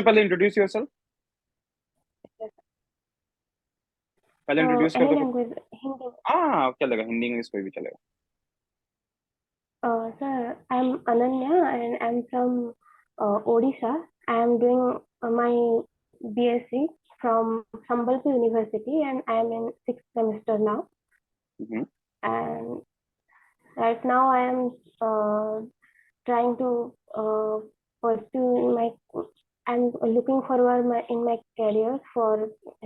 सबसे पहले introduce yourself. पहले इंट्रोड्यूस कर एनी दो खुद। लैंग्वेज हिंदी। हाँ चलेगा, हिंदी इंग्लिश कोई भी चलेगा। Sir, I'm Ananya and I'm from Odisha. I am doing my BSc from Sambalpur University and I am in sixth semester now. Hmm. And right now I am trying to pursue my. I'm looking forward in my career for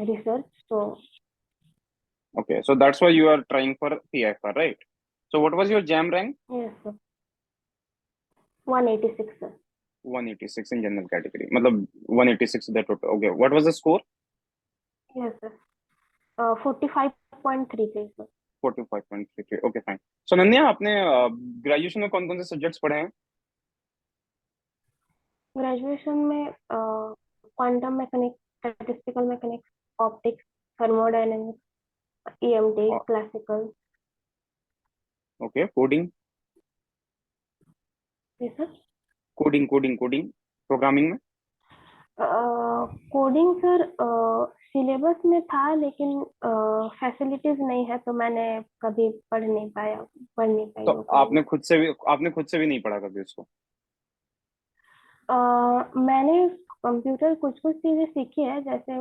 research. So Okay, so that's why you are trying for PFR, right? So what was your jam rank? yes, sir. 186, sir. 186 in general category. मतलब 186 the total. Okay, what was the score? Yes, sir. 45.33, sir. 45.33. Okay, fine. So नन्या, आपने graduation में कौन कौन से subjects पढ़े हैं? Graduation में quantum mechanics, statistical mechanics, optics, thermodynamics, EMT, classical. Okay, coding. ये सब। कोडिंग प्रोग्रामिंग में। कोडिंग सर सिलेबस में था लेकिन फैसिलिटीज नहीं है तो मैंने कभी पढ़ नहीं पाई तो वो कभी। आपने खुद से भी नहीं पढ़ा कभी उसको? मैंने कंप्यूटर कुछ कुछ चीजें सीखी है जैसे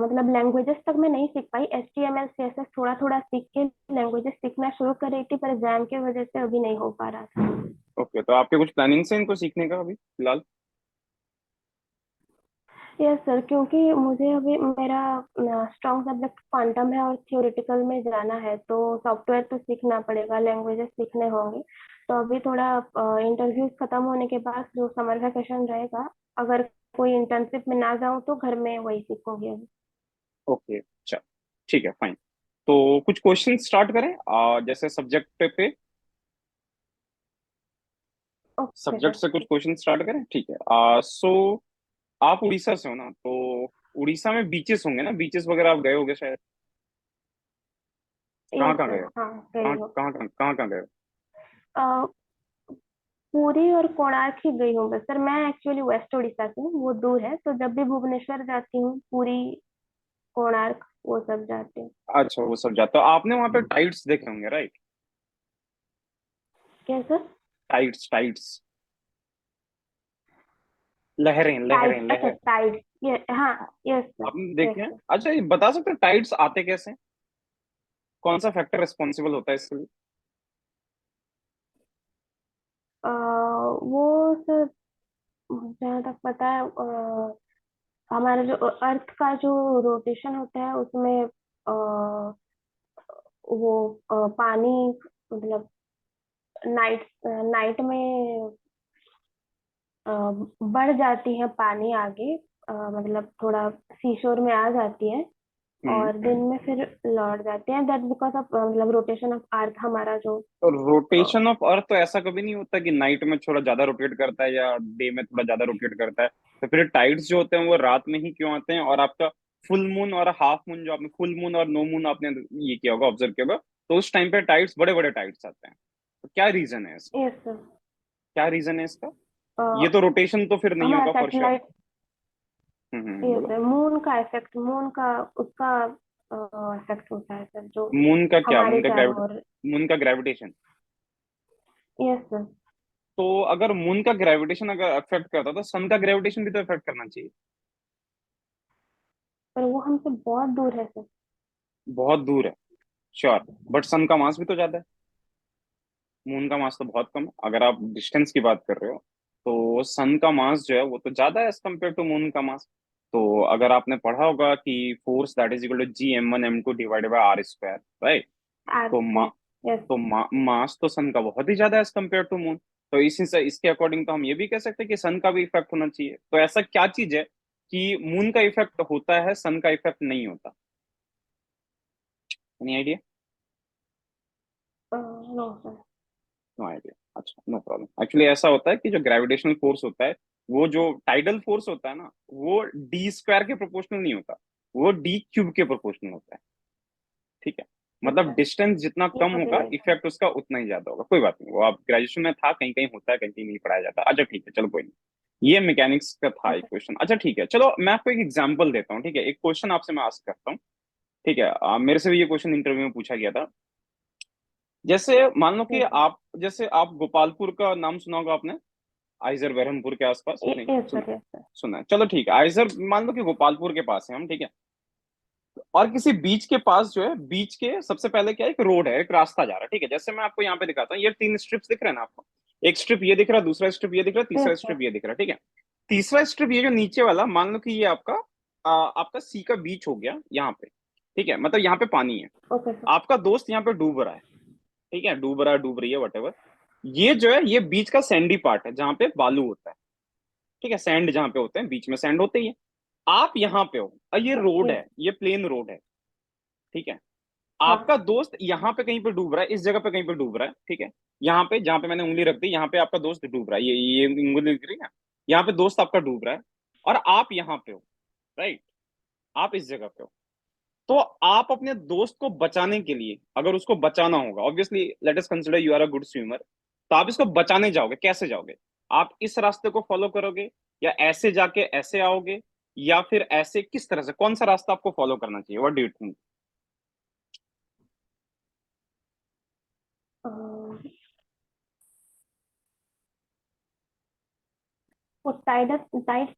मतलब लैंग्वेजेस तक मैं नहीं सीख पाई। HTML CSS थोड़ा थोड़ा सीख के लैंग्वेजेस सीखना शुरू कर रही थी पर एग्जाम की वजह से अभी नहीं हो पा रहा था। ओके, तो आपके कुछ प्लानिंग है इनको सीखने का अभी फिलहाल? यस सर, क्योंकि मुझे अभी मेरा स्ट्रॉन्ग सब्जेक्ट क्वांटम है और थियोरेटिकल में जाना है तो सॉफ्टवेयर तो सीखना पड़ेगा, लैंग्वेजेस सीखने होंगे। तो अभी थोड़ा इंटरव्यूज खत्म होने के बाद जो समर वेकेशन रहेगा, अगर कोई इंटर्नशिप में ना जाऊँ तो घर में वही सीखूंगी अभी। ओके, अच्छा, ठीक है, फाइन। तो कुछ क्वेश्चन स्टार्ट करें, जैसे सब्जेक्ट पे। Okay subject sir. से कुछ क्वेश्चन स्टार्ट करें, ठीक है। सो आप उड़ीसा से हो ना, तो उड़ीसा में बीचेस होंगे ना, बीचेस वगैरह आप गए होंगे शायद। कहाँ यस कहाँ गए सर, हो? हाँ गई कहाँ हूँ। कहाँ कहाँ कहाँ कहाँ गए हो? अ, पुरी और कोणार्क ही गई हूँ बस सर। मैं एक्चुअली वेस्ट उड़ीसा से हूँ, वो दूर है तो जब भी भुवनेश्वर जाती हूँ पुरी, कोणार्क वो सब जाती हूँ। अच्छा, वो सब जाता हो आपने वहां पे टाइड्स देखे होंगे, राइट? क्या सर? टाइड्स टाइड्स, लहरें लहरें टाइड, अच्छा लहर। टाइड, ये हाँ। हाँ, यस सर। आपने यस देखे हैं? सर। अच्छा, ये बता सकते हैं टाइड्स आते कैसे हैं? कौन सा फैक्टर रिस्पॉन्सिबल होता है इसके लिए? वो सर जहाँ तक पता है हमारा जो अर्थ का जो रोटेशन होता है उसमें वो पानी मतलब नाइट नाइट में अ, बढ़ जाती है पानी आगे, मतलब थोड़ा सीशोर में आ जाती है हम्म। और दिन में फिर लौट जाते हैं। दैट बिकॉज ऑफ मतलब रोटेशन ऑफ अर्थ हमारा जो तो अ, रोटेशन ऑफ अर्थ तो ऐसा कभी नहीं होता कि नाइट में थोड़ा ज्यादा रोटेट करता है या डे में थोड़ा ज्यादा रोटेट करता है? तो फिर टाइड्स जो होते हैं वो रात में ही क्यों आते हैं? और आपका फुल मून और हाफ मून, जो आपने फुल मून और नो मून आपने ये किया होगा, ऑब्जर्व किया होगा, तो उस टाइम पे टाइड्स, बड़े बड़े टाइड्स आते हैं। तो क्या रीजन है इसका? Yes sir. क्या रीजन है इसका? ये तो रोटेशन तो फिर नहीं हमारा होगा फॉर श्योर। सैटेलाइट। यस बोलो। सर, मून का इफेक्ट, मून का उसका इफेक्ट होता है सर जो मून का क्या? हमारे चारों ओर। मून का ग्रेविटेशन। Yes sir. तो अगर मून का ग्रेविटेशन अगर अफेक्ट करता तो सन का ग्रेविटेशन भी तो अफेक्ट करना चाहिए। पर वो हमसे बहुत दूर है सर। बहुत दूर है, श्योर, बट सन का मास भी तो ज्यादा है। मून का मास तो बहुत कम है, अगर आप डिस्टेंस की बात कर रहे हो। तो सन का मास जो है वो तो ज्यादा है एज कम्पेयर टू मून का मास। तो अगर आपने पढ़ा होगा कि force that is equal to G m1 m2 divided by r square, right? R तो स्क्वायर। यस तो सर। मास तो सन का बहुत ही ज्यादा है एज कम्पेयर टू मून। तो इसी से इसके अकॉर्डिंग तो हम ये भी कह सकते हैं कि सन का भी इफेक्ट होना चाहिए। तो ऐसा क्या चीज है कि मून का इफेक्ट होता है, सन का इफेक्ट नहीं होता? Any idea? No sir. No idea, अच्छा, नो प्रॉब्लम। एक्चुअली ऐसा होता है कि जो ग्रेविटेशनल फोर्स होता है, वो जो टाइडल फोर्स होता है ना, वो डी स्क्वायर के प्रोपोर्शनल नहीं होता, वो डी क्यूब के प्रोपोर्शनल होता है। ठीक है? मतलब अच्छा, डिस्टेंस जितना ये कम मुझे होगा, नहीं था। इफेक्ट उसका उतना ही ज्यादा होगा। कोई बात नहीं, वो आप ग्रेजुएशन में था, कहीं कहीं होता है, कहीं कहीं नहीं पढ़ाया जाता। अच्छा ठीक है, चलो कोई नहीं। ये मैकेनिक्स का था एक ओके। क्वेश्चन। अच्छा ठीक है, चलो मैं आपको एक एग्जांपल देता हूँ, ठीक है, एक क्वेश्चन आपसे मैं आस्क करता हूँ। ठीक है, मेरे से भी ये क्वेश्चन इंटरव्यू में पूछा गया था। जैसे मान लो कि यस सर। आप, जैसे आप गोपालपुर का नाम सुना होगा आपने, आइजर बरहमपुर के आसपास, नहीं यस सुना? Sir, yes sir. सुना है, चलो ठीक है, आइजर मान लो कि गोपालपुर के पास है हम, ठीक है। और किसी बीच के पास जो है, बीच के सबसे पहले क्या है, एक रोड है, एक रास्ता जा रहा है, ठीक है। जैसे मैं आपको यहाँ पे दिखाता हूँ, ये तीन स्ट्रिप्स दिख रहे हैं ना आपको, एक स्ट्रिप ये दिख रहा है, दूसरा स्ट्रिप ये दिख रहा है, तीसरा यस सर। स्ट्रिप ये दिख रहा है, ठीक है। तीसरा स्ट्रिप ये जो नीचे वाला, मान लो कि ये आपका आपका सी का बीच हो गया यहाँ पे, ठीक है, मतलब यहाँ पे पानी है। Okay sir. आपका दोस्त यहाँ पे डूब रहा है, ठीक है, डूब रहा है, डूब रही है, वटेवर। ये जो है, ये बीच का सैंडी पार्ट है जहाँ पे बालू होता है, ठीक है, सैंड जहाँ पे होते हैं, बीच में सैंड होते ही है। आप यहाँ पे हो और ये रोड यस। है, ये प्लेन रोड है, ठीक है। हाँ। आपका दोस्त यहाँ पे कहीं पे डूब रहा है, इस जगह पे कहीं पे डूब रहा है, ठीक है। यहाँ पे जहाँ पे मैंने उंगली रख दी, यहाँ पे आपका दोस्त डूब रहा है, ये उंगली दिख रही है ना, यहाँ पे दोस्त आपका डूब रहा है। और आप यहाँ पे हो, राइट, आप इस जगह पे हो। तो आप अपने दोस्त को बचाने के लिए, अगर उसको बचाना होगा, obviously let us consider you are a good swimmer, तो आप इसको बचाने जाओगे, कैसे जाओगे? आप इस रास्ते को फॉलो करोगे, या ऐसे जाके ऐसे आओगे, या फिर ऐसे, किस तरह से, कौन सा रास्ता आपको फॉलो करना चाहिए? What do you think? वो टाइड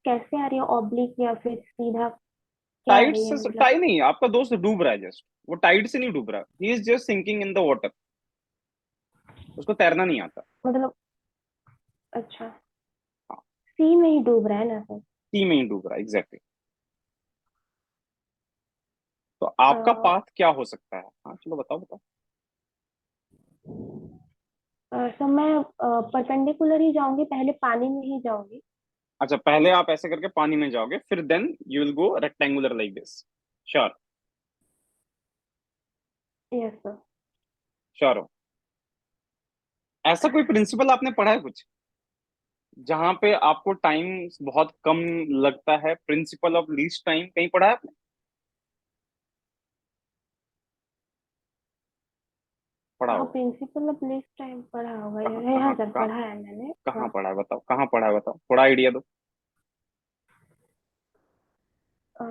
कैसे आ रही है, ऑब्लिक या फिर सीधा क्या आ टाइड रही है से मतलब? टाइड नहीं, आपका दोस्त डूब रहा है जस्ट, वो टाइड से नहीं डूब रहा, he is just sinking in the water, उसको तैरना नहीं आता। मतलब अच्छा, हाँ, सी में ही डूब रहा है ना सर? सी में ही डूब रहा है, एग्जैक्टली। तो आपका पाथ क्या हो सकता है? हाँ चलो बताओ बताओ। सर मैं परपेंडिकुलर ही जाऊंगी, पहले पानी में ही जाऊंगी। अच्छा, पहले आप ऐसे करके पानी में जाओगे, फिर then you will go rectangular like this. Sure? Yes sir. Sure हो? ऐसा कोई प्रिंसिपल आपने पढ़ा है कुछ, जहां पे आपको टाइम बहुत कम लगता है, प्रिंसिपल ऑफ लीस्ट टाइम, कहीं पढ़ा है आपने? पढ़ा हाँ, होगा। प्रिंसिपल ऑफ लिस्ट टाइम पढ़ा होगा कहाँ ये, हाँ कहाँ सर कहाँ? पढ़ा है मैंने। कहाँ हाँ। पढ़ा है बताओ, कहाँ पढ़ा है बताओ, थोड़ा आइडिया दो। अ,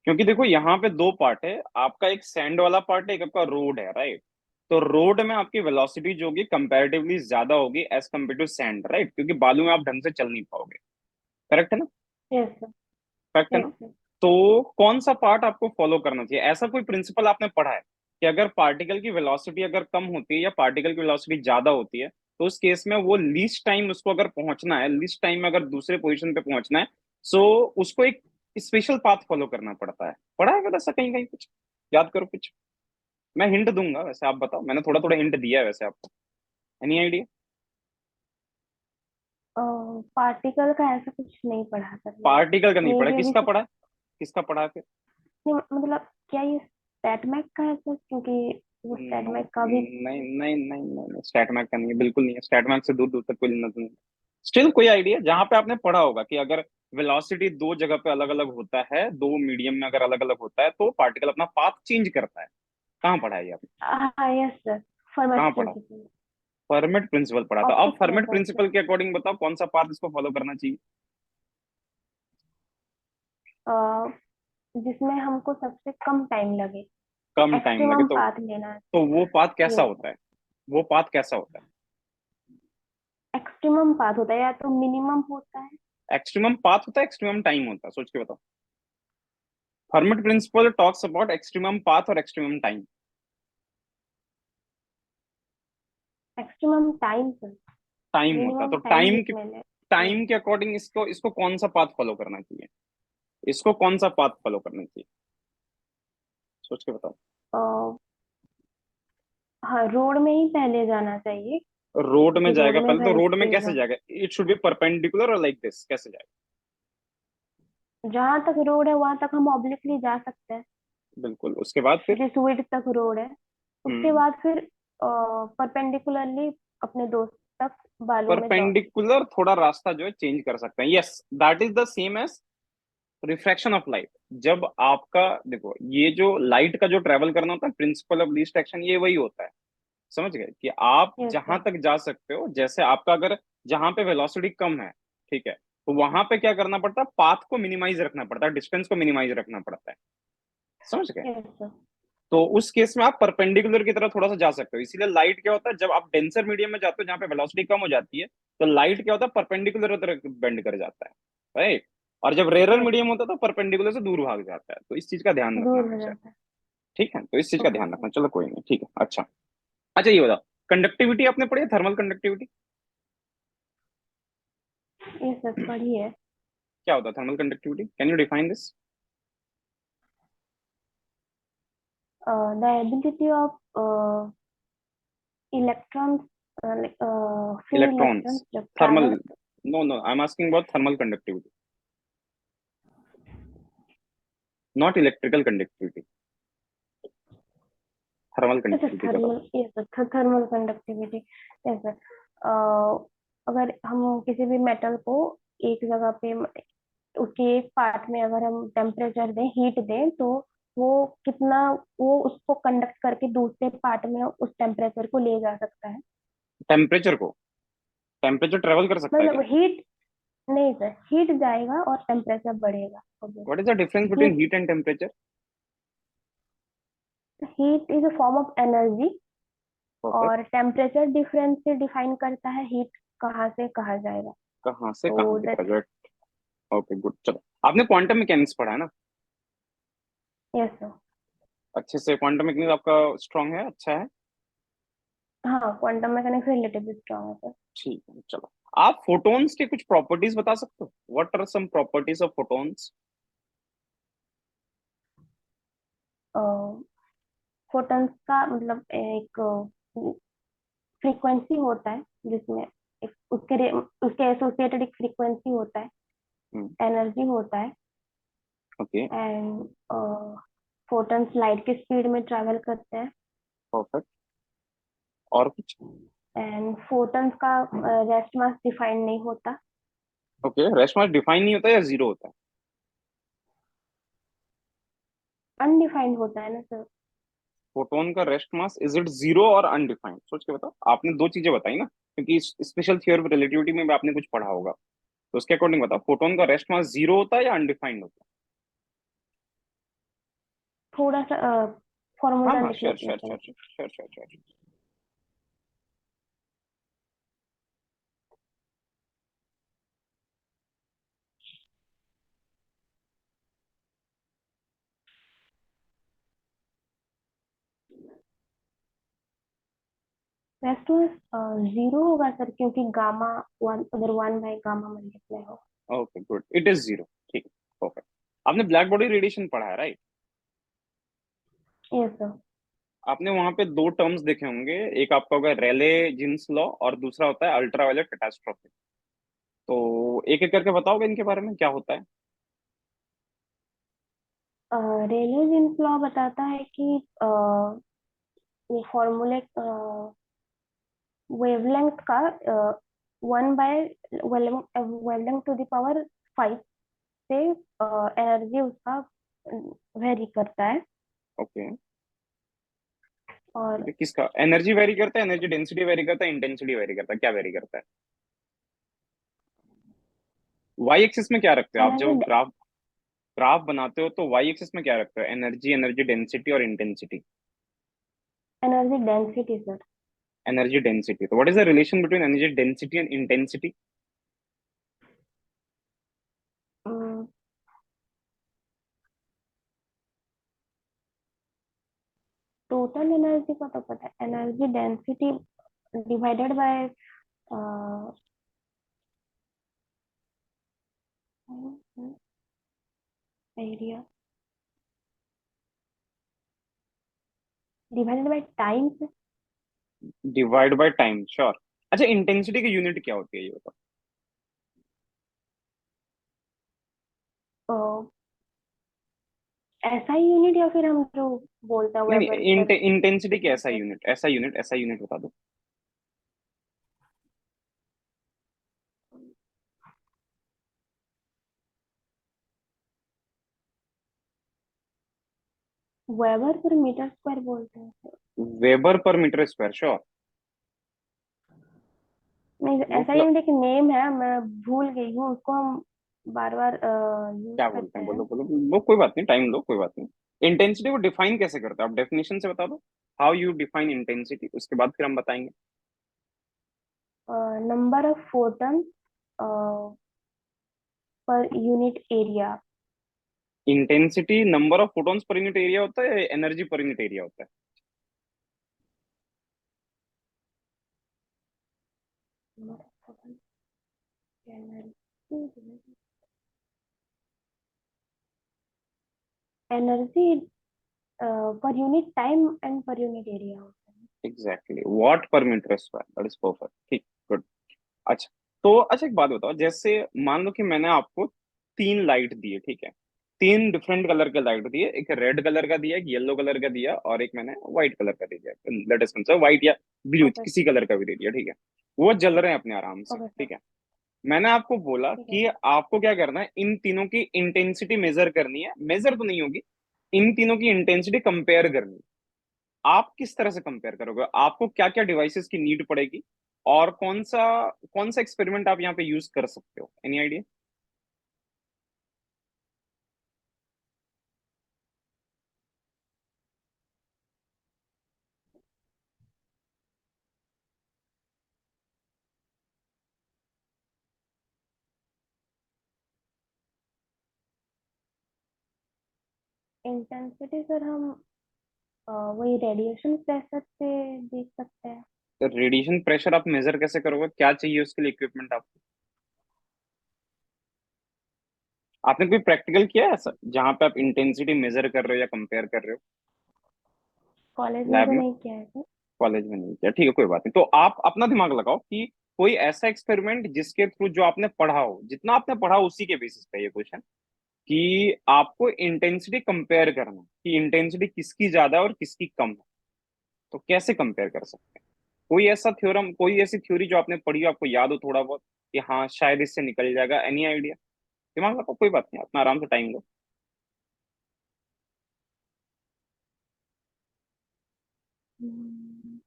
क्योंकि देखो यहाँ पे दो पार्ट है, आपका एक सैंड वाला पार्ट है, एक आपका रोड है, राइट। तो रोड में आपकी वेलोसिटी जो होगी कंपैरेटिवली ज्यादा होगी as compare to sand, right, क्योंकि बालू में आप ढंग से चल नहीं पाओगे। करेक्ट है ना? Yes sir. फैक्ट है यस ना? सर। तो कौन सा पार्ट आपको फॉलो करना चाहिए? ऐसा कोई प्रिंसिपल आपने पढ़ा है कि अगर पार्टिकल की वेलोसिटी अगर कम होती है या पार्टिकल की वेलोसिटी ज्यादा होती है, तो उस केस में वो लीस्ट टाइम उसको अगर पहुंचना है, लीस्ट टाइम में अगर दूसरे पोजीशन पे पहुंचना है, सो उसको एक स्पेशल पाथ फॉलो करना पड़ता है? पढ़ा है क्या ऐसा कहीं कहीं कुछ? याद करो कुछ। मैं हिंट दूंगा वैसे, आप बताओ, मैंने थोड़ा थोड़ा हिंट दिया है वैसे आपको। Any idea? पार्टिकल का ऐसा कुछ नहीं पढ़ा सर मैंने। पार्टिकल का नहीं मे पढ़ा, भी अभी किसका से पढ़ा है? किसका पढ़ा है फिर? नहीं, मतलब क्या ये स्टैटमैक का है सर? क्योंकि वो नो, स्टैटमैक का भी। नहीं नहीं नहीं नहीं, स्टैटमैक का नहीं है, बिल्कुल नहीं है, स्टैटमैक से दूर दूर तक कोई लेना नहीं। स्टिल कोई आइडिया जहां पे आपने पढ़ा होगा कि अगर वेलोसिटी दो जगह पे अलग अलग होता है, दो मीडियम में अगर अलग अलग होता है, तो पार्टिकल अपना पाथ चेंज करता है? कहाँ पढ़ा है ये आपने? हाँ यस सर, फॉर्मेट कहाँ पढ़ा? प्रिंसिपल। फर्मेट प्रिंसिपल पढ़ा था? अब ऑप्टिक्स में फर्मेट सर सर। प्रिंसिपल के अकॉर्डिंग बताओ कौन सा पाथ इसको फॉलो करना चाहिए? अ, जिसमें हमको सबसे कम टाइम लगे, तो कम टाइम लगे एक्सट्रीमम तो? पाथ लेना तो वो चाहिए। पाथ कैसा यस होता सर। है? वो पाथ कैसा होता है? एक्सट्रीमम पाथ होता है या तो मिनिमम होता है। एक्सट्रीमम पाथ होता है, एक्सट्रीमम टाइम होता है, सोच के बताओ। Fermat principle talks about extremum path और extremum time. Extremum time sir. Time होता है, तो मिनिमम टाइम जिसमें ले। यस। टाइम के अकॉर्डिंग इसको इसको कौन सा पाथ फॉलो करना चाहिए? इसको कौन सा पाथ फॉलो करना चाहिए? सोच के बताओ। हाँ, रोड में ही पहले जाना चाहिए, रोड में क्योंकि रोड जाएगा में पहले, तो पहले रोड में तेज कैसे है। जाएगा? इट शुड बी परपेंडिकुलर और लाइक दिस, कैसे जाएगा? जहां तक रोड है वहां तक हम ऑब्लिकली जा सकते हैं। बिल्कुल, उसके बाद फिर? जिस विड्थ तक रोड है, उसके हम्म। बाद फिर परपेंडिकुलरली अपने दोस्त तक बालू में जाओ। परपेंडिकुलर थोड़ा रास्ता जो है चेंज कर सकते हैं, yes, that is the same as refraction of light, जब आपका, देखो ये जो लाइट का जो ट्रेवल करना होता है, प्रिंसिपल ऑफ लीस्ट एक्शन, ये वही होता है। समझ गए कि आप यस जहां सर। तक जा सकते हो, जैसे आपका अगर जहां पे वेलोसिटी कम है, ठीक है, तो वहां पे क्या करना पड़ता है, पाथ को मिनिमाइज रखना पड़ता है, डिस्टेंस को मिनिमाइज रखना पड़ता है। समझ गए। Yes sir. तो उस केस में आप परपेंडिकुलर की तरफ थोड़ा सा जा सकते हो। इसीलिए लाइट क्या होता है, जब आप डेंसर मीडियम में जाते हो जहाँ पे वेलोसिटी कम हो जाती है, तो लाइट क्या होता है, परपेंडिकुलर तरफ बेंड कर जाता है, राइट। और जब रेरर यस मीडियम सर। होता है तो परपेंडिकुलर से दूर भाग जाता है। तो इस चीज का ध्यान रखना दूर हो हमेशा। जाता है। ठीक है, तो इस चीज का ओके ध्यान सर। रखना, चलो कोई नहीं, ठीक है। अच्छा, अच्छा ये बताओ, कंडक्टिविटी आपने पढ़ी है, थर्मल कंडक्टिविटी? यस सर, पढ़िए। क्या होता है thermal conductivity, can you define this? The ability of electrons, free electrons, electrons to thermal, travel. No no, I am asking about thermal conductivity, not electrical conductivity, thermal yes sir, conductivity का thermal, बताओ। Yes sir, thermal conductivity. Yes sir, अगर हम किसी भी metal को एक जगह पे, उसके एक पार्ट में अगर हम टेम्परेचर दें, हीट दें, तो वो कितना, वो उसको कंडक्ट करके दूसरे पार्ट में उस टेम्परेचर को ले जा सकता है। टेम्परेचर को, टेम्परेचर ट्रेवल कर सकता है क्या? मतलब हीट, नहीं सर, हीट जाएगा और टेम्परेचर बढ़ेगा what is obviously. The difference between heat, heat and temperature? Heat is a form of energy, perfect. और टेम्परेचर डिफरेंस से डिफाइन करता है हीट कहाँ से कहाँ जाएगा। कहाँ से कहाँ तो दिखा दैट, जाए? ओके गुड, चलो। आपने क्वांटम मैकेनिक्स पढ़ा है ना? Yes sir. अच्छे से क्वांटम मैकेनिक्स आपका स्ट्रांग है, अच्छा है। हाँ, क्वांटम मैकेनिक्स रिलेटिवली स्ट्रांग है सर। ठीक है, चलो। आप फोटॉन्स के कुछ प्रॉपर्टीज बता सकते हो? What are some properties of photons? Photons का मतलब एक फ्रीक्वेंसी होता है, जिसमें एक उसके एसोसिएटेड एक फ्रीक्वेंसी होता है, एनर्जी होता है। ओके। एंड फोटॉन्स लाइट की स्पीड में ट्रैवल करते हैं। परफेक्ट। और कुछ? एंड फोटॉन्स का रेस्ट मास डिफाइन नहीं होता। ओके, रेस्ट मास डिफाइन नहीं होता या जीरो होता है? अनडिफाइंड होता है ना सर। फोटोन का rest mass, is it zero और अनडिफाइंड? सोच के बताओ, आपने दो चीजें बताई ना, क्योंकि स्पेशल थियोरी ऑफ रिलेटिविटी में भी आपने कुछ पढ़ा होगा। तो उसके अकॉर्डिंग बताओ, फोटोन का रेस्ट मास जीरो होता है या अनडिफाइंड होता थोड़ा सा है? हाँ फॉर्मूला हाँ, लिख श्योर लेते हैं sure sir. Sure sure sure sure. Rest mass zero होगा सर, क्योंकि गामा वन, अगर वन बाई गामा मल्टीप्लाई हो। Okay good, it is zero. ठीक है, परफेक्ट। आपने ब्लैक बॉडी रेडिएशन पढ़ा है, राइट? Yes sir. आपने वहां पे दो टर्म्स देखे होंगे, एक आपका होगा रेले जीन्स लॉ और दूसरा होता है अल्ट्रावायलेट कैटास्ट्रोफे। तो एक एक करके बताओगे इनके बारे में, क्या होता है? रेले जीन्स लॉ बताता है कि ये फॉर्मूले वेवलेंथ का one by wavelength to the power 5 से एनर्जी उसका वेरी करता है। ओके। ठीक और है, किसका एनर्जी वेरी करता है? एनर्जी डेंसिटी वेरी करता है, इंटेंसिटी वेरी करता है, क्या वेरी करता है? वाई एक्सिस में क्या रखते हो आप एनर्जी, जब ग्राफ, ग्राफ बनाते हो तो वाई एक्सिस में क्या रखते हो? एनर्जी, एनर्जी डेंसिटी और intensity? Energy density sir. Energy density. तो what is the relation between energy density and intensity? Total energy का तो पता है, energy density divided by area divided by time. Divide by time, sure. अच्छा, intensity की unit क्या होती है ये बताओ? ऐसा ही यूनिट, या फिर हम जो बोलते हैं नहीं वेबर नहीं, पर इंटेंसिटी की ऐसा मीटर। यूनिट, ऐसा यूनिट, ऐसा यूनिट बता दो। वेबर पर मीटर स्क्वायर बोलते हैं? वेबर पर मीटर स्क्वायर, श्योर। नहीं, वो ऐसा ही नहीं, कि नेम है, मैं भूल गई हूँ उसको, हम बार बार यूज क्या बोलते करते हैं, हैं। बोलो बोलो। वो कोई बात नहीं, टाइम लो, कोई बात नहीं। इंटेंसिटी को डिफाइन कैसे करते हो आप, डेफिनेशन से बता दो। हाउ यू डिफाइन इंटेंसिटी, उसके बाद फिर हम बताएंगे। नंबर ऑफ फोटॉन पर unit area. Intensity number of photons per unit area होता है, एनर्जी पर यूनिट एरिया होता है? Energy per unit time and per unit area होता है। Exactly, watt per metre square, that is perfect, ठीक, good. अच्छा, तो अच्छा एक बात बताओ, जैसे मान लो कि मैंने आपको तीन लाइट दिए, ठीक है? तीन डिफरेंट कलर के लाइट दिए, एक रेड कलर का दिया, एक येलो कलर का दिया, और एक मैंने व्हाइट कलर का दे दिया, लेट अस कंसीडर व्हाइट या ब्लू, ओके। किसी कलर का भी दे दिया, ठीक है? वो जल रहे हैं अपने आराम से, ओके सर। ठीक है? मैंने आपको बोला ठीक है कि आपको क्या करना है, इन तीनों की इंटेंसिटी मेजर करनी है, मेजर तो नहीं होगी, इन तीनों की इंटेंसिटी कंपेयर करनी है। आप किस तरह से कंपेयर करोगे, आपको क्या क्या डिवाइसेस की नीड पड़ेगी, और कौन सा एक्सपेरिमेंट आप यहाँ पे यूज कर सकते हो, एनी आइडिया? इंटेंसिटी सर, हम वही रेडिएशन प्रेशर से देख सकते हैं। रेडिएशन प्रेशर आप मेजर कैसे करोगे, क्या चाहिए उसके लिए इक्विपमेंट आपको? आपने कोई प्रैक्टिकल किया है ऐसा जहां पे आप इंटेंसिटी मेजर कर रहे हो या कंपेयर कर रहे हो, कॉलेज में लैब तो में? नहीं किया है सर। कॉलेज में नहीं किया, ठीक है, कोई बात नहीं। तो आप अपना दिमाग लगाओ कि कोई ऐसा एक्सपेरिमेंट जिसके थ्रू जो आपने पढ़ा हो, जितना आपने पढ़ा उसी के बेसिस पे ये क्वेश्चन, कि आपको इंटेंसिटी कंपेयर करना है, कि इंटेंसिटी किसकी ज्यादा है और किसकी कम है, तो कैसे कंपेयर कर सकते हैं? कोई ऐसा थ्योरम, कोई ऐसी थ्योरी जो आपने पढ़ी हो, आपको याद हो थोड़ा बहुत, कि हाँ शायद इससे निकल जाएगा, एनी आइडिया? दिमाग लगाओ, कोई बात नहीं, अपना आराम से टाइम लो। हम्म,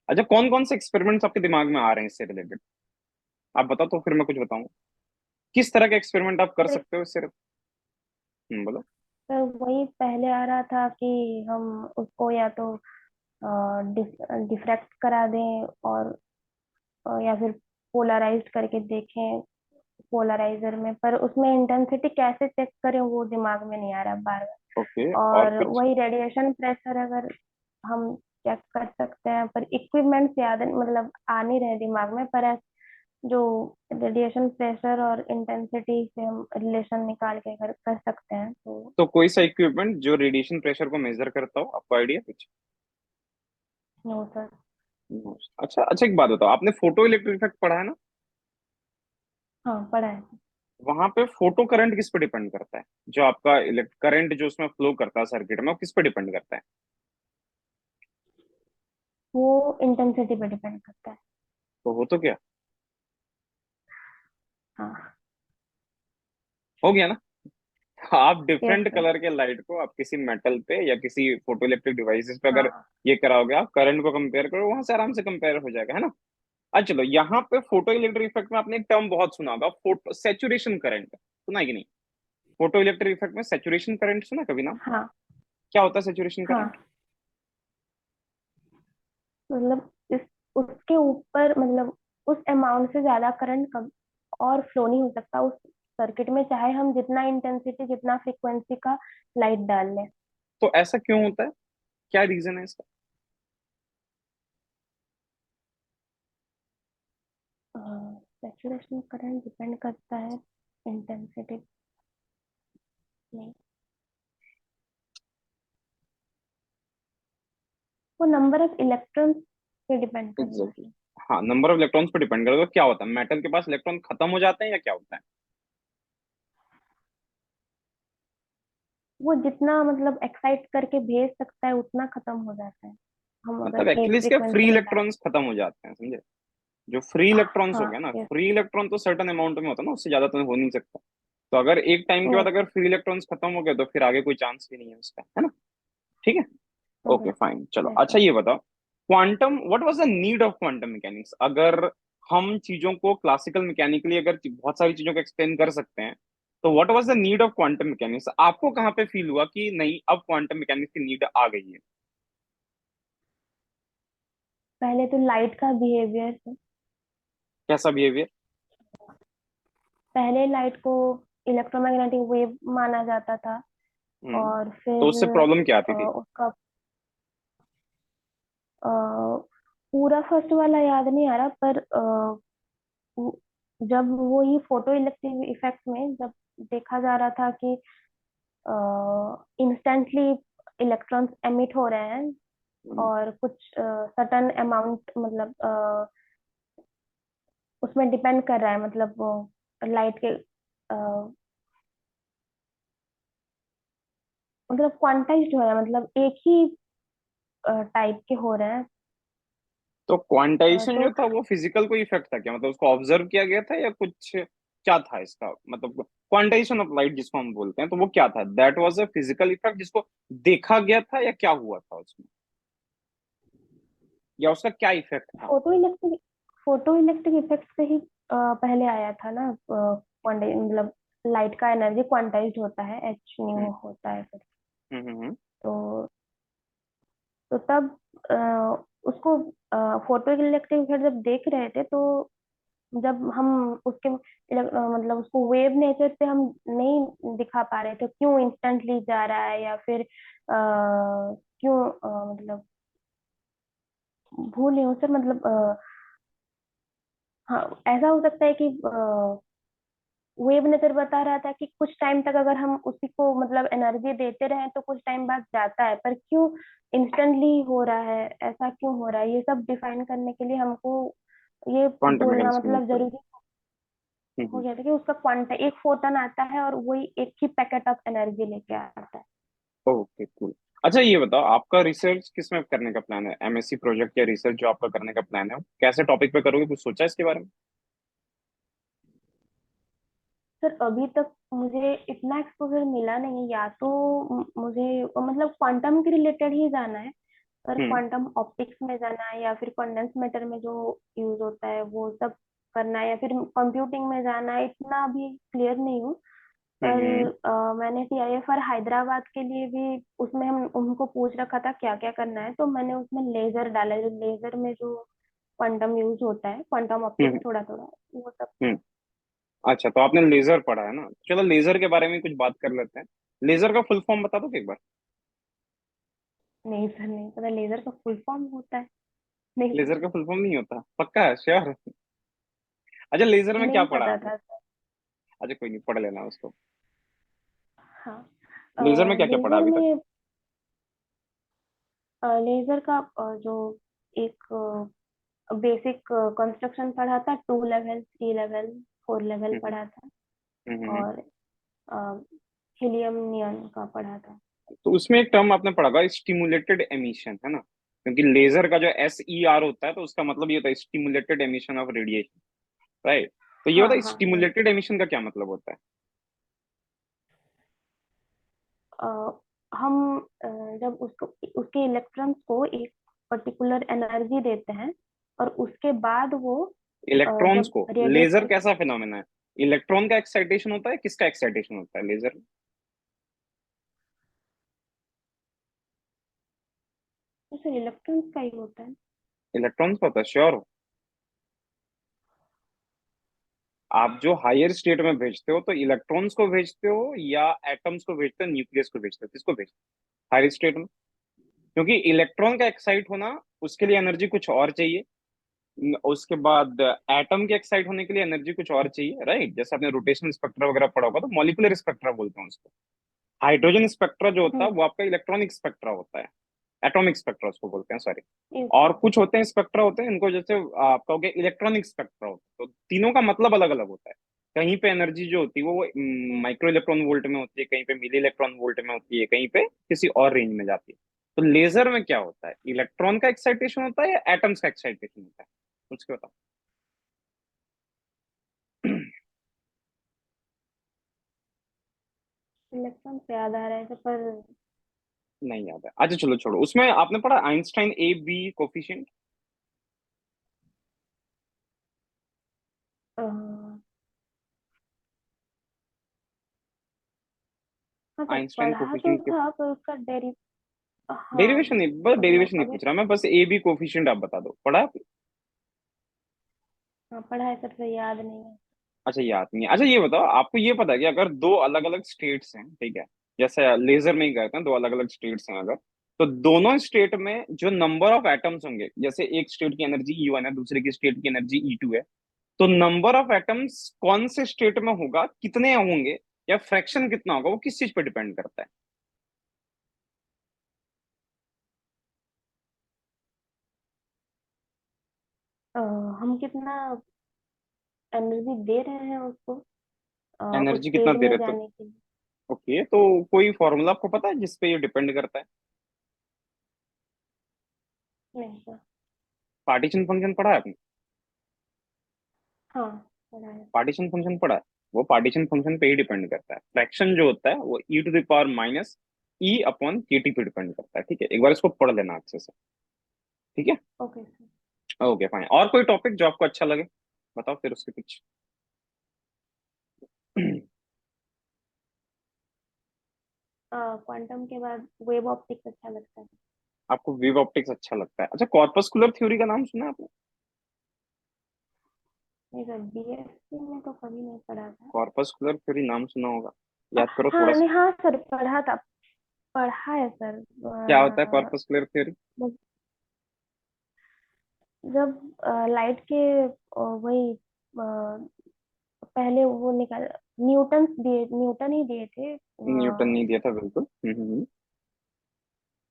अच्छा, कौन कौन से एक्सपेरिमेंट्स आपके दिमाग में आ रहे हैं इससे रिलेटेड, आप बताओ तो फिर मैं कुछ बताऊंगा। किस तरह का एक्सपेरिमेंट आप कर सर सकते हो इससे? बोलो। सर, वही पहले आ रहा था कि हम उसको या तो डिफ्रैक्ट करा दें, और या फिर पोलराइज करके देखें पोलराइजर में, पर उसमें इंटेंसिटी कैसे चेक करें वो दिमाग में नहीं आ रहा बार बार। ओके, और और कुछ? वही रेडिएशन प्रेशर अगर हम चेक कर सकते हैं, पर इक्विपमेंट याद मतलब आ नहीं रहे दिमाग में, पर जो रेडिएशन प्रेशर और इंटेंसिटी से हम रिलेशन निकाल के कर सकते हैं तो। तो कोई सा इक्विपमेंट जो रेडिएशन प्रेशर को मेजर करता हो, आपको आइडिया कुछ? No sir. अच्छा अच्छा, एक बात बताओ, आपने फोटो इलेक्ट्रिक इफेक्ट पढ़ा है ना? हाँ, पढ़ा है। वहां पे फोटो करंट किस पे डिपेंड करता है, जो आपका इलेक्ट करंट जो उसमें फ्लो करता है सर्किट में, वो किस पे डिपेंड करता है? वो इंटेंसिटी पे डिपेंड करता है। तो हो तो क्या, हाँ। हो गया ना? आप यस डिफरेंट सर। कलर के लाइट को आप किसी मेटल पे या किसी फोटो इलेक्ट्रिक डिवाइसेस पे अगर हाँ। ये कराओगे, आप करंट को कंपेयर करो, वहां से आराम से कंपेयर हो जाएगा, है ना? अच्छा चलो, यहाँ पे फोटो इलेक्ट्रिक इफेक्ट में आपने एक टर्म बहुत सुना होगा, फोटो सेचुरेशन करंट, सुना है कि नहीं? फोटो इलेक्ट्रिक इफेक्ट में सेचुरेशन करंट सुना कभी ना? हाँ। क्या होता है सेचुरेशन करंट? हाँ, मतलब इस उसके ऊपर, मतलब उस अमाउंट से ज्यादा करंट कम और फ्लो नहीं हो सकता उस सर्किट में, चाहे हम जितना इंटेंसिटी जितना फ्रीक्वेंसी का लाइट डाल लें। तो ऐसा क्यों होता है, क्या रीजन है इसका? सैचुरेशन करंट डिपेंड करता है इंटेंसिटी में, वो नंबर ऑफ इलेक्ट्रॉन्स पे डिपेंड कर रहा एग्जैक्टली, है। हाँ, नंबर ऑफ इलेक्ट्रॉन्स पे डिपेंड करेगा। क्या होता है, मेटल के पास इलेक्ट्रॉन खत्म हो जाते हैं या क्या होता है? वो जितना मतलब एक्साइट करके भेज सकता है उतना खत्म हो जाता है, हम अगर मतलब एक एक्चुअली इसके फ्री फ्रीक्वेंसी में डाल। इलेक्ट्रॉन्स खत्म हो जाते हैं, समझे? जो फ्री इलेक्ट्रॉन्स हो हाँ, गया ना, यस। फ्री इलेक्ट्रॉन तो सर्टेन अमाउंट में होता है ना, उससे ज्यादा तो हो नहीं सकता। तो अगर एक टाइम के बाद यस। अगर फ्री इलेक्ट्रॉन्स खत्म हो गए तो फिर आगे कोई चांस ही नहीं है उसका, है ना? ठीक है। ओके बिल्कुल। फाइन, चलो यस। अच्छा ये बताओ, quantum what was the need of quantum mechanics? अगर हम चीजों को क्लासिकल मैकेनिकली अगर बहुत सारी चीजों को एक्सप्लेन कर सकते हैं, तो what was the need of quantum mechanics? आपको कहाँ पे फील हुआ कि नहीं अब क्वांटम मैकेनिक्स की नीड आ गई है? पहले तो लाइट का बिहेवियर, कैसा बिहेवियर? पहले लाइट को इलेक्ट्रोमैग्नेटिक वेव माना जाता था। हम्म। और तो फिर उससे प्रॉब्लम क्या आती थी? उसका अ, पूरा फर्स्ट वाला याद नहीं आ रहा, पर वो- जब वो ही फोटो इलेक्ट्रिक इफेक्ट में जब देखा जा रहा था कि इंस्टेंटली इलेक्ट्रॉन्स एमिट हो रहे हैं, हम्म, और कुछ सर्टन अमाउंट मतलब उसमें डिपेंड कर रहा है, मतलब वो लाइट के मतलब क्वांटाइज्ड हो रहा है, मतलब एक ही टाइप के हो रहे हैं। तो क्वांटाइजेशन तो जो था वो फिजिकल कोई इफेक्ट था क्या? मतलब उसको ऑब्जर्व किया गया था या कुछ क्या था इसका मतलब? क्वांटाइजेशन ऑफ लाइट जिसको हम बोलते हैं, तो वो क्या था? That was a physical effect जिसको देखा गया था, या क्या हुआ था उसमें, या उसका क्या इफेक्ट था? Photo electric photo electric effect से ही पहले आया था ना, मतलब लाइट का एनर्जी क्वांटाइज्ड होता है, एच हम्म न्यू होता है फिर। हम्म। तो तब उसको फोटो इलेक्ट्रिक इफेक्ट जब देख रहे थे, तो जब हम उसके मतलब उसको वेव नेचर पे हम नहीं दिखा पा रहे थे, क्यों इंस्टेंटली जा रहा है, या फिर क्यों मतलब भूल नहीं हूँ सर, मतलब हाँ, ऐसा हो सकता है कि वेव नेचर बता रहा था कि कुछ टाइम तक अगर हम उसी को मतलब एनर्जी देते रहे तो कुछ टाइम बाद जाता है, पर क्यों इंस्टेंटली हो रहा है, ऐसा क्यों हो रहा है, ये सब डिफाइन करने के लिए हमको ये क्वांटम बोलना मैकेनिक्स की नीड मतलब पड़ी। जरूरी हो हम्म। गया था कि उसका क्वांटा एक फोटोन आता है और वही एक ही पैकेट ऑफ एनर्जी लेके आता है। Okay cool. अच्छा ये बताओ, आपका रिसर्च किस में करने का प्लान है? एमएससी प्रोजेक्ट या रिसर्च जो आपका करने का प्लान है, वो कैसे टॉपिक पे करोगे? कुछ सोचा है इसके बारे में? सर अभी तक मुझे इतना एक्सपोजर मिला नहीं है, या तो मुझे मतलब क्वांटम के रिलेटेड ही जाना है, पर हम्म क्वांटम ऑप्टिक्स में जाना है, या फिर कंडेंस मैटर में जो यूज होता है वो सब करना है, या फिर कंप्यूटिंग में जाना है, इतना अभी क्लियर नहीं हूँ। पर हम्म। मैंने टीआईएफआर हैदराबाद के लिए भी उसमें हम उनको पूछ रखा था क्या क्या करना है, तो मैंने उसमें लेजर डाला, जो लेजर में जो क्वांटम यूज होता है, क्वांटम हम्म ऑप्टिक्स थोड़ा थोड़ा वो सब। हम्म। अच्छा, तो आपने लेजर पढ़ा है ना, चलो लेजर के बारे में कुछ बात कर लेते हैं। लेजर का फुल फॉर्म बता दो एक बार। नहीं सर, नहीं पता लेजर का फुल फॉर्म होता है, नहीं लेजर का पता। फुल फॉर्म नहीं होता? पक्का है, श्योर? अच्छा, लेजर में क्या नहीं पढ़ा पता आपने? था सर। अच्छा कोई नहीं, पढ़ लेना उसको। हाँ। लेजर में क्या क्या पढ़ा लेजर अभी तक? में लेजर का जो एक बेसिक कंस्ट्रक्शन पढ़ा था, 2 लेवल, 3 लेवल, 4 लेवल हम्म पढ़ा था। हम्म। और हीलियम नियन का पढ़ा था। तो उसमें एक टर्म आपने पढ़ा होगा, स्टिमुलेटेड एमिशन, है ना? क्योंकि लेजर का जो SER होता है, तो उसका मतलब ये होता है stimulated emission of radiation, right? तो ये हाँ होता है, हाँ, यस। स्टिमुलेटेड एमिशन का क्या मतलब होता है? हम जब उसको उसके इलेक्ट्रॉन्स को एक पर्टिकुलर एनर्जी देते हैं, और उसके बाद वो इलेक्ट्रॉन्स जब को? Laser radiation. कैसा फिनोमेना है? इलेक्ट्रॉन का एक्साइटेशन होता है, किसका एक्साइटेशन होता है लेजर में? सर इलेक्ट्रॉन्स का ही होता है। इलेक्ट्रॉन्स का होता है, श्योर हो? आप जो हायर स्टेट में भेजते हो, तो इलेक्ट्रॉन्स को भेजते हो या एटम्स को भेजते हो, न्यूक्लियस को भेजते हो, किसको भेजते हो हायर स्टेट में? क्योंकि इलेक्ट्रॉन का एक्साइट होना, उसके लिए एनर्जी कुछ और चाहिए। उसके बाद एटम के एक्साइट होने के लिए एनर्जी कुछ और चाहिए, राइट? जैसे आपने रोटेशनल स्पेक्ट्रा वगैरह पढ़ा होगा, तो मॉलिक्यूलर स्पेक्ट्रा बोलते हैं उसको। हाइड्रोजन स्पेक्ट्रा जो होता है हम्म। वो आपका इलेक्ट्रॉनिक स्पेक्ट्रा होता है। एटॉमिक स्पेक्ट्रा उसको बोलते हैं, सॉरी। yes, और कुछ होते हैं स्पेक्ट्रा होते हैं इनको, जैसे आप कहोगे इलेक्ट्रॉनिक स्पेक्ट्रा होते हैं, तो तीनों का मतलब अलग अलग होता है। कहीं पे एनर्जी जो होती है वो yes. माइक्रो इलेक्ट्रॉन वोल्ट में होती है, कहीं पे मिली इलेक्ट्रॉन वोल्ट में होती है, कहीं पे किसी और रेंज में जाती है। तो लेजर में क्या होता है, इलेक्ट्रॉन का एक्साइटेशन होता है या एटम्स का एक्साइटेशन होता है, कुछ के बताओ। इलेक्ट्रॉन से याद आ रहा है पर नहीं याद है, अच्छा चलो छोड़ो। उसमें आपने पढ़ा आइंस्टाइन ए बी कोफिशिएंट? अ, हाँ तो आइंस्टाइन पढ़ा तो कोफिशिएंट के था पर उसका डेरि हाँ डेरिवेशन नहीं, बस पर मैं डेरिवेशन नहीं अभी पूछ रहा मैं, बस ए बी कोफिशिएंट आप बता दो, पढ़ा है? हाँ पढ़ा है सर से याद नहीं है। अच्छा याद नहीं है। अच्छा ये बताओ, आपको ये पता है कि अगर दो अलग अलग स्टेट्स हैं, ठीक है, जैसे लेजर में ही कहते हैं, दो अलग अलग स्टेट्स हैं अगर, तो दोनों स्टेट में जो नंबर ऑफ एटम्स होंगे, जैसे एक स्टेट की एनर्जी E1 है, दूसरे की स्टेट की एनर्जी E2 है, तो नंबर ऑफ एटम्स कौन से स्टेट में होगा, कितने होंगे, या फ्रैक्शन कितना होगा, वो किस चीज पर डिपेंड करता है? अ, हम कितना एनर्जी दे रहे हैं उसको उस एनर्जी कितना स्टेट दे में रहे तो? जाने के लिए। ओके, तो कोई फॉर्मूला आपको पता है जिसपे ये डिपेंड करता है? नहीं सर। पार्टीशन फंक्शन पढ़ा है आपने? हाँ पढ़ा है। पार्टीशन फंक्शन पढ़ा है? वो पार्टीशन फंक्शन पे ही डिपेंड करता है। फ्रैक्शन जो होता है वो e⁻⁻e/kt पे डिपेंड करता है, ठीक है, एक बार इसको पढ़ लेना अच्छे से। ठीक है, ओके सर। Okay fine. और कोई टॉपिक जो आपको अच्छा लगे बताओ, फिर उसके पीछे। क्वांटम के बाद वेव ऑप्टिक्स अच्छा लगता है। आपको वेव ऑप्टिक्स अच्छा लगता है? अच्छा, कॉर्पस्कुलर थ्योरी का नाम सुना है आपने? नहीं सर बीएससी में तो कभी नहीं पढ़ा था। कॉर्पस्कुलर थ्योरी नाम सुना होगा, याद करो थोड़ा हाँ सा। नहीं हाँ सर पढ़ा था। पढ़ा है सर। क्या होता है कॉर्पस्कुलर थ्योरी? बस जब लाइट के वही पहले वो निकाल न्यूटन ही दिए थे न्यूटन नहीं दिया था बिल्कुल।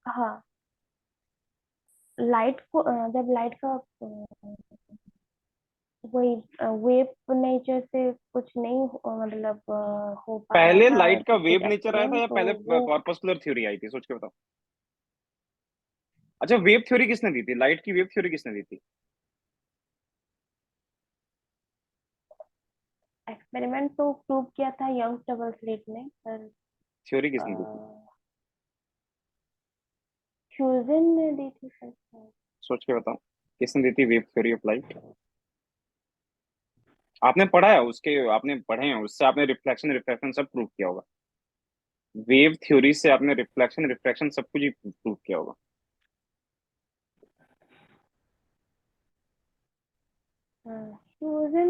हाँ लाइट को जब लाइट का वही वेव नेचर से कुछ नहीं मतलब हो पा रहा पहले था लाइट का वेव कुछ नेचर आया था एक्सप्लेन या तो पहले वो कॉर्पस्कुलर थ्योरी आई थी, सोच के बताओ। अच्छा, वेव थ्योरी किसने दी थी, लाइट की वेव थ्योरी किसने दी थी? एक्सपेरिमेंट तो प्रूव किया था यंग डबल स्लिट ने पर थ्योरी किसने दी थी? फ्यूजन ने दी थी सर। सोच के बताओ, किसने दी थी वेव थ्योरी ऑफ लाइट? आपने पढ़ा है उसके, आपने पढ़े हैं उससे, आपने रिफ्लेक्शन रिफ्रैक्शन सब प्रूव किया होगा। वेव थ्योरी से आपने रिफ्लेक्शन रिफ्रैक्शन सब कुछ ही प्रूव किया होगा। फ्यूजन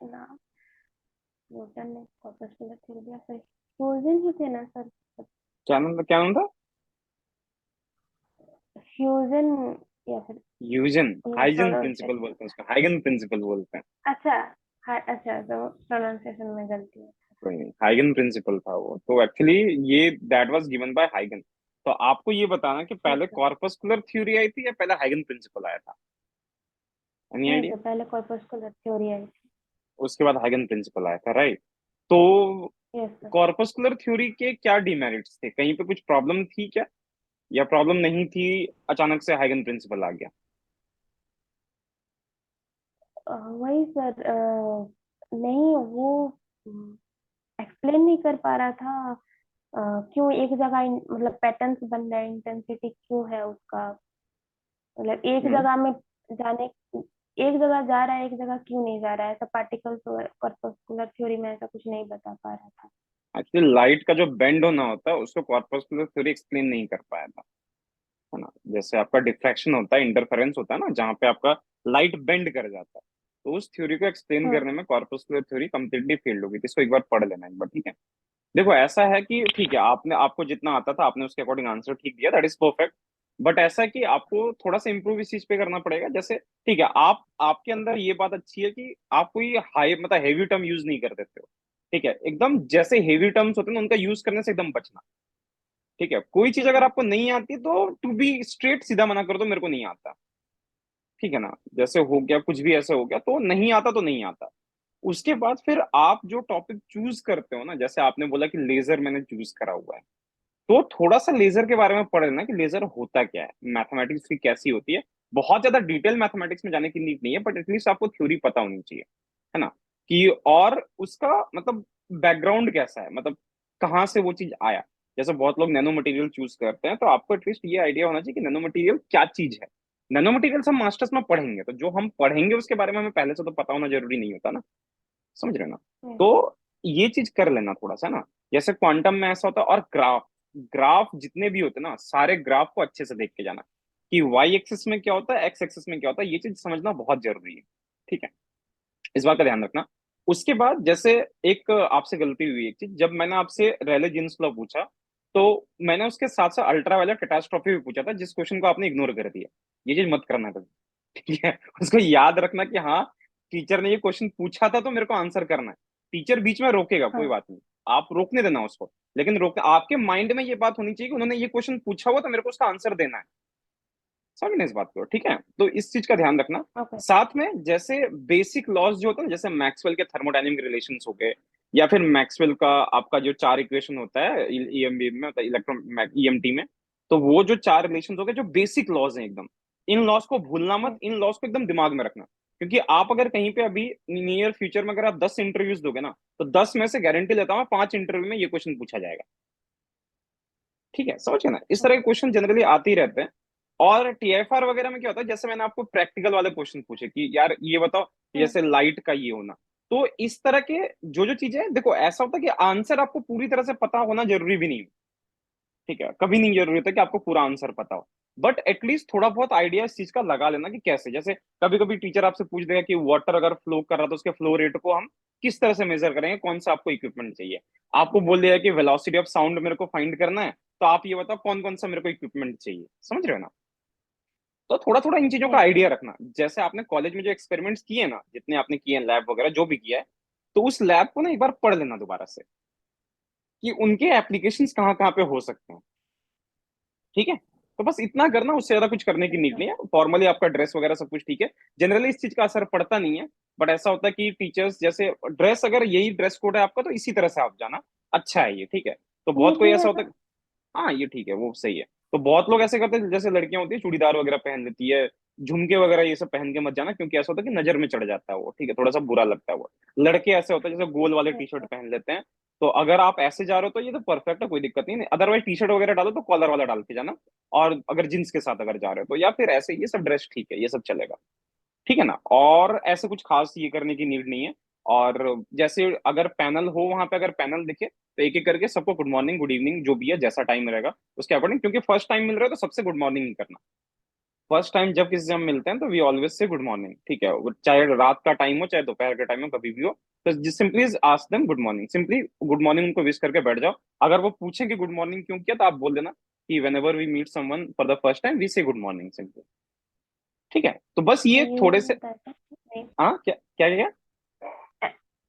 ना न्यूटन ने कॉर्पस्कुलर थ्योरी दिया फिर फ्यूजन ही थे ना सर। क्या नाम था? फ्यूजन या फिर ह्यूजन, उनका हाइजन प्रिंसिपल प्रोनाउंसिएशन। बोलते हैं उसको, हाइगन प्रिंसिपल बोलते हैं। अच्छा हाँ अच्छा तो प्रोनाउंसिएशन में गलती है। कोई नहीं, हाइगन प्रिंसिपल था वो तो एक्चुअली, ये दैट वाज गिवन बाय हाइगन। तो आपको ये बताना कि यस पहले सर। कॉर्पस्कुलर थ्योरी आई थी या पहले हाइगन प्रिंसिपल आया था, एनी नहीं आइडिया? सर पहले कॉर्पस्कुलर थ्योरी आई थी। उसके बाद हाइगन प्रिंसिपल आया था, राइट? तो यस सर। कॉर्पस्कुलर थ्योरी के क्या डिमेरिट्स थे, कहीं पे कुछ प्रॉब्लम थी क्या, या प्रॉब्लम नहीं थी, अचानक से हाइगन प्रिंसिपल आ गया? वही सर नहीं वो एक्सप्लेन नहीं कर पा रहा था क्यों एक जगह मतलब पैटर्न्स बन रहा है इंटेंसिटी क्यों है उसका मतलब एक हम्म। जगह में जाने एक जगह जा रहा है एक जगह क्यों नहीं जा रहा है ऐसा पार्टिकल कॉर्पस्कुलर थ्योरी में ऐसा कुछ नहीं बता पा रहा था। एक्चुअली लाइट का जो बेंड होना होता है उसको कॉर्पस्कुलर थ्योरी एक्सप्लेन नहीं कर पाया था, है ना? जैसे आपका डिफ्रैक्शन होता है, इंटरफेरेंस होता है ना, जहाँ पे आपका लाइट बेंड कर जाता है, तो उस थ्योरी को एक्सप्लेन हाँ करने में कॉर्पस्कुलर थ्योरी कम्प्लीटली फेल्ड होगी, इसको एक बार पढ़ लेना एक बार, ठीक है? देखो ऐसा है कि ठीक है, आपने, आपको जितना आता था आपने उसके अकॉर्डिंग आंसर ठीक दिया, दैट इज परफेक्ट। बट ऐसा है कि आपको थोड़ा सा इंप्रूव इस चीज पे करना पड़ेगा, जैसे ठीक है, आप, आपके अंदर ये बात अच्छी है कि आप कोई हाई मतलब हेवी टर्म यूज नहीं कर देते हो, ठीक है, एकदम जैसे हेवी टर्म्स होते हैं ना उनका यूज करने से एकदम बचना, ठीक है, कोई चीज अगर आपको नहीं आती तो टू बी स्ट्रेट सीधा मना कर दो मेरे को नहीं आता। ठीक है ना, जैसे हो गया कुछ भी ऐसे हो गया तो नहीं आता तो नहीं आता। उसके बाद फिर आप जो टॉपिक चूज करते हो ना, जैसे आपने बोला कि लेजर मैंने चूज करा हुआ है, तो थोड़ा सा लेजर के बारे में पढ़ लेना कि लेजर होता क्या है, मैथमेटिक्स की कैसी होती है। बहुत ज्यादा डिटेल मैथमेटिक्स में जाने की नीड नहीं है, बट एटलीस्ट आपको थ्योरी पता होनी चाहिए, है ना, कि और उसका मतलब बैकग्राउंड कैसा है, मतलब कहाँ से वो चीज आया। जैसे बहुत लोग नैनो मटेरियल चूज करते हैं, तो आपको एटलीस्ट ये आइडिया होना चाहिए कि नैनो मटेरियल क्या चीज है। नैनो मटेरियल्स हम मास्टर्स में पढ़ेंगे, तो जो हम पढ़ेंगे उसके बारे में हमें पहले से तो पता होना जरूरी नहीं होता ना, समझ रहे हो ना। हम्म। तो ये चीज कर लेना थोड़ा सा ना। जैसे क्वांटम में ऐसा होता है, और ग्राफ, ग्राफ जितने भी होते हैं ना, सारे ग्राफ को अच्छे से देख के जाना कि वाई एक्सिस में क्या होता है, एक्स एक्सिस में क्या होता है, ये चीज समझना बहुत जरूरी है। ठीक है, इस बात का ध्यान रखना। उसके बाद जैसे एक आपसे गलती हुई एक चीज, जब मैंने आपसे रेले जीन्स लॉ पूछा, तो मैंने उसके साथ साथ अल्ट्रा वायलेट कैटास्ट्रॉफी भी पूछा था, जिस क्वेश्चन को आपने इग्नोर कर दिया। ये चीज मत करना कभी। ठीक है, उसको याद रखना कि हाँ, टीचर ने ये क्वेश्चन पूछा था तो मेरे को आंसर करना है। टीचर बीच में रोकेगा, कोई हाँ। बात नहीं, आप रोकने देना उसको, लेकिन रोक आपके माइंड में ये बात होनी चाहिए कि उन्होंने ये क्वेश्चन पूछा हुआ तो मेरे को उसका आंसर देना है। समझ इस बात को, ठीक है, तो इस चीज का ध्यान रखना। ओके। साथ में जैसे बेसिक लॉज जो होते हैं, जैसे मैक्सवेल के थर्मोडायनेमिक रिलेशंस हो गए, या फिर मैक्सवेल का आपका जो चार इक्वेशन होता है ईएमबी में, मतलब इलेक्ट्रो ईएमटी में, तो वो जो चार रिलेशंस हो गए जो बेसिक लॉज हैं एकदम, इन लॉज को भूलना मत, हम्म। इन लॉज को एकदम दिमाग में रखना। क्योंकि आप अगर कहीं पे अभी नियर फ्यूचर में अगर आप 10 इंटरव्यूज दोगे ना, तो 10 में से गारंटी लेता हूँ 5 इंटरव्यू में ये क्वेश्चन पूछा जाएगा। ठीक है, समझ गए ना, इस तरह के ओके। क्वेश्चन जनरली आते ही रहते हैं। और टीएफआर वगैरह में क्या होता है, जैसे मैंने आपको प्रैक्टिकल वाले क्वेश्चन पूछे कि यार ये बताओ कि हम्म। जैसे लाइट का ये होना, तो इस तरह के जो जो चीजें हैं, देखो ऐसा होता है कि आंसर आपको पूरी तरह से पता होना जरूरी भी नहीं है। ठीक है, कभी नहीं जरूरी होता कि आपको पूरा आंसर पता हो, बट एटलीस्ट थोड़ा बहुत आइडिया इस चीज का लगा लेना कि कैसे, जैसे कभी कभी टीचर आपसे पूछ देगा कि वाटर अगर फ्लो कर रहा तो उसके फ्लो रेट को हम किस तरह से मेजर करेंगे, कौन सा आपको इक्विपमेंट चाहिए। आपको बोल दिया कि वेलोसिटी ऑफ साउंड मेरे को फाइंड करना है, तो आप ये बताओ कौन कौन सा मेरे को इक्विपमेंट चाहिए, समझ रहे हो ना। तो थोड़ा थोड़ा इन चीजों का ठीक है। आइडिया रखना, जैसे आपने कॉलेज में जो एक्सपेरिमेंट्स किए ना, जितने आपने किए लैब वगैरह जो भी किया है, तो उस लैब को ना एक बार पढ़ लेना दोबारा से, कि उनके एप्लीकेशंस कहाँ कहाँ पे हो सकते हैं। ठीक है, तो बस इतना करना, उससे ज्यादा कुछ करने की ठीक नीड है। नहीं है। फॉर्मली आपका ड्रेस वगैरह सब कुछ ठीक है, जनरली इस चीज का असर पड़ता नहीं है। बट ऐसा होता है कि टीचर्स जैसे ड्रेस, अगर यही ड्रेस कोड है आपका तो इसी तरह से आप जाना, अच्छा है ये, ठीक है। तो ये बहुत कोई ठीक ऐसा है होता सर। है, हाँ ये ठीक है, वो सही है। तो बहुत लोग ऐसे करते हैं, जैसे लड़कियां होती है चूड़ीदार वगैरह पहन लेती है, झुमके वगैरह ये सब पहन के मत जाना, क्योंकि ऐसा होता है कि नजर में चढ़ जाता है वो, ठीक है, थोड़ा सा बुरा लगता है वो। लड़के ऐसे होता है जैसे गोल वाले टी ठीक शर्ट है। पहन लेते हैं। तो अगर आप ऐसे जा रहे हो तो ये तो परफेक्ट है, कोई दिक्कत नहीं है, अदरवाइज टी शर्ट वगैरह डालो तो कॉलर वाला डाल के जाना। और अगर जींस के साथ अगर जा रहे हो तो, या फिर ऐसे, ये सब ड्रेस ठीक है, ये सब चलेगा। ठीक है ना, और ऐसे कुछ खास ये करने की नीड नहीं है। और जैसे अगर पैनल हो, वहां पे अगर पैनल दिखे तो एक एक करके सबको गुड मॉर्निंग गुड इवनिंग जो भी है, जैसा टाइम रहेगा उसके अकॉर्डिंग, क्योंकि फर्स्ट टाइम मिल रहा है तो सबसे गुड मॉर्निंग ही करना। फर्स्ट टाइम जब किसी से हम मिलते हैं तो we always say good morning, ठीक है, वो चाहे रात का टाइम हो चाहे दोपहर का टाइम हो, कभी भी हो। तो जिस simply ask them good morning, simply good morning उनको विश करके बैठ जाओ। अगर वो पूछें कि गुड मॉर्निंग क्यों किया, तो आप बोल देना कि whenever we meet someone for the first time we say good morning, simply. ठीक है, तो बस तो ये ये थोड़े रूल से। होता है सर? नहीं। हाँ, क्या क्या क्या।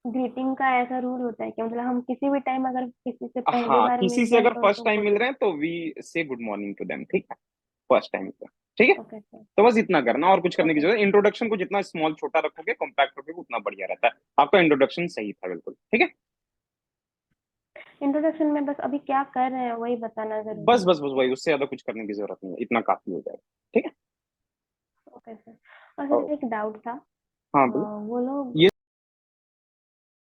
ग्रीटिंग का ऐसा रूल होता है कि मतलब हम किसी भी टाइम अगर किसी से पहली हाँ, बार किसी मिल से रहे हैं अगर फर्स्ट तो टाइम गुड मिल रहे मॉर्निंग। हैं तो we say good morning to them, ठीक है, फर्स्ट टाइम पे। ठीक है, ओके सर। तो बस इतना करना, और कुछ करने की ओके। जरूरत, इंट्रोडक्शन को जितना स्मॉल छोटा रखोगे, कॉम्पैक्ट रखोगे, उतना बढ़िया रहता है। आपका इंट्रोडक्शन सही था बिल्कुल, ठीक है। इंट्रोडक्शन में बस अभी क्या कर रहे हैं वही बताना बस जरूरी है। बस बस वही, उससे ज्यादा कुछ करने की जरूरत नहीं है, इतना काफी हो जाएगा। ठीक है। Okay sir. और और सर एक डाउट था। हाँ अ, बोलो। वो लोग ये